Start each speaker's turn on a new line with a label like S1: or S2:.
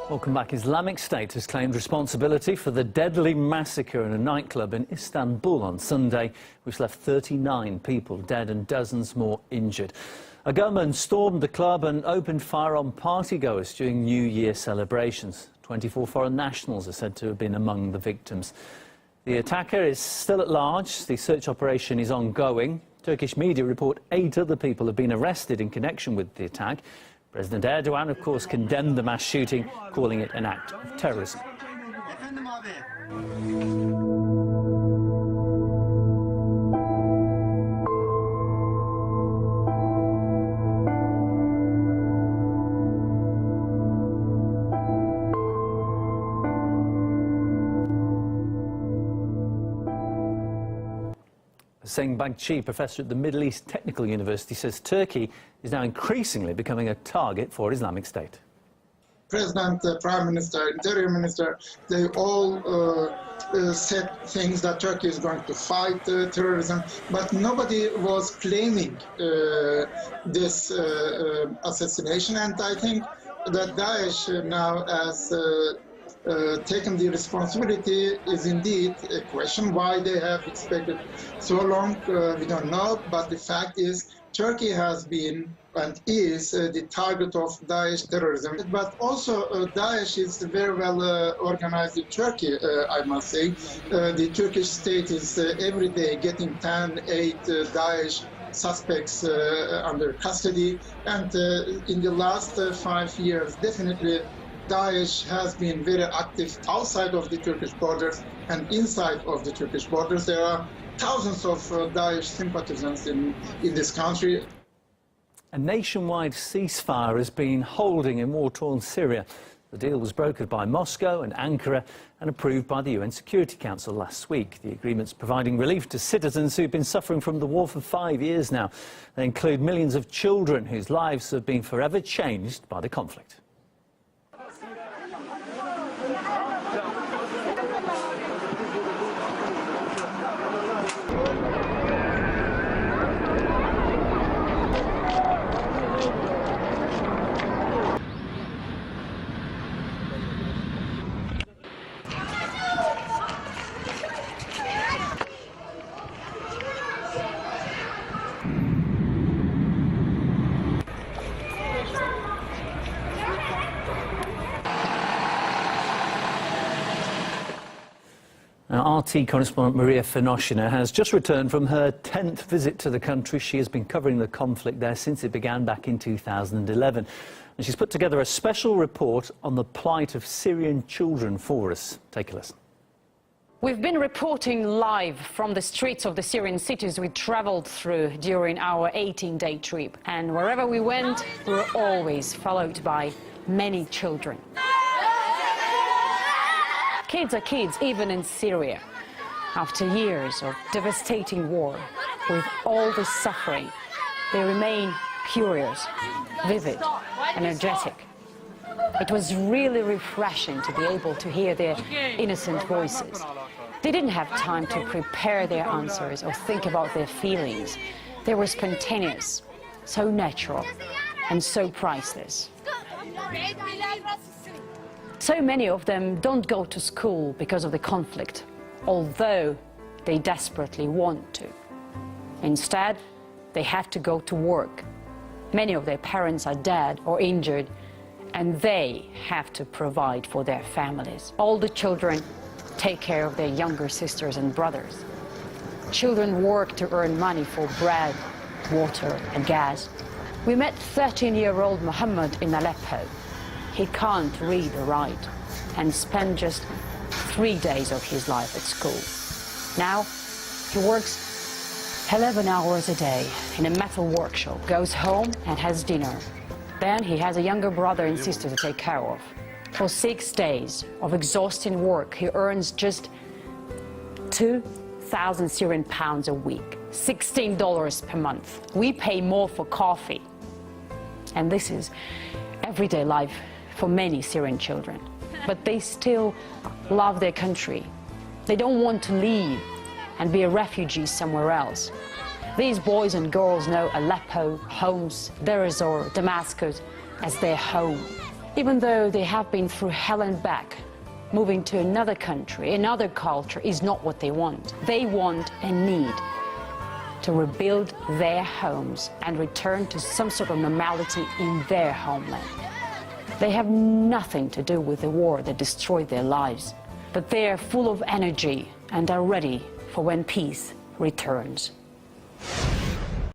S1: Welcome back. Islamic-State has claimed responsibility for the deadly massacre in a nightclub in Istanbul on Sunday, which left 39 people dead and dozens more injured. A gunman stormed the club and opened fire on partygoers during New Year celebrations. 24 foreign nationals are said to have been among the victims. The attacker is still at large. The search operation is ongoing. Turkish media report 8 other people have been arrested in connection with the attack. President Erdogan, of course, condemned the mass shooting, calling it an act of terrorism. Hüseyin Bagci, professor at the Middle East Technical University, says Turkey is now increasingly becoming a target for Islamic State.
S2: President, Prime Minister, Interior Minister, they all said things that Turkey is going to fight terrorism, but nobody was claiming this assassination. And I think that Daesh now has taken the responsibility is indeed a question. Why they have expected so long, we don't know, but the fact is Turkey has been and is the target of Daesh terrorism. But also Daesh is very well organized in Turkey, I must say. The Turkish state is every day getting 10, 8 Daesh suspects under custody. And in the last 5 years, definitely Daesh has been very active outside of the Turkish borders and inside of the Turkish borders. There are thousands of Daesh sympathizers in this country.
S1: A nationwide ceasefire has been holding in war-torn Syria. The deal was brokered by Moscow and Ankara and approved by the UN Security Council last week. The agreement's providing relief to citizens who've been suffering from the war for 5 years now. They include millions of children whose lives have been forever changed by the conflict. Now, RT correspondent Maria Finoshina has just returned from her 10th visit to the country. She has been covering the conflict there since it began back in 2011. And she's put together a special report on the plight of Syrian children for us. Take a listen.
S3: We've been reporting live from the streets of the Syrian cities we traveled through during our 18-day trip. And wherever we went, we were always followed by many children. Kids are kids, even in Syria. After years of devastating war, with all the suffering, they remain curious, vivid, energetic. It was really refreshing to be able to hear their innocent voices. They didn't have time to prepare their answers or think about their feelings. They were spontaneous, so natural, and so priceless. So many of them don't go to school because of the conflict, although they desperately want to. Instead, they have to go to work. Many of their parents are dead or injured, and they have to provide for their families. All the children take care of their younger sisters and brothers. Children work to earn money for bread, water, and gas. We met 13-year-old Muhammad in Aleppo. He can't read or write and spent just 3 days of his life at school. Now, he works 11 hours a day in a metal workshop, goes home and has dinner. Then he has a younger brother and sister to take care of. For 6 days of exhausting work, he earns just 2,000 Syrian pounds a week, $16 per month. We pay more for coffee. And this is everyday life for many Syrian children. But they still love their country. They don't want to leave and be a refugee somewhere else. These boys and girls know Aleppo, Homs, Deir ez-Zor, Damascus as their home. Even though they have been through hell and back, moving to another country, another culture is not what they want. They want and need to rebuild their homes and return to some sort of normality in their homeland. They have nothing to do with the war that destroyed their lives, but they are full of energy and are ready for when peace returns.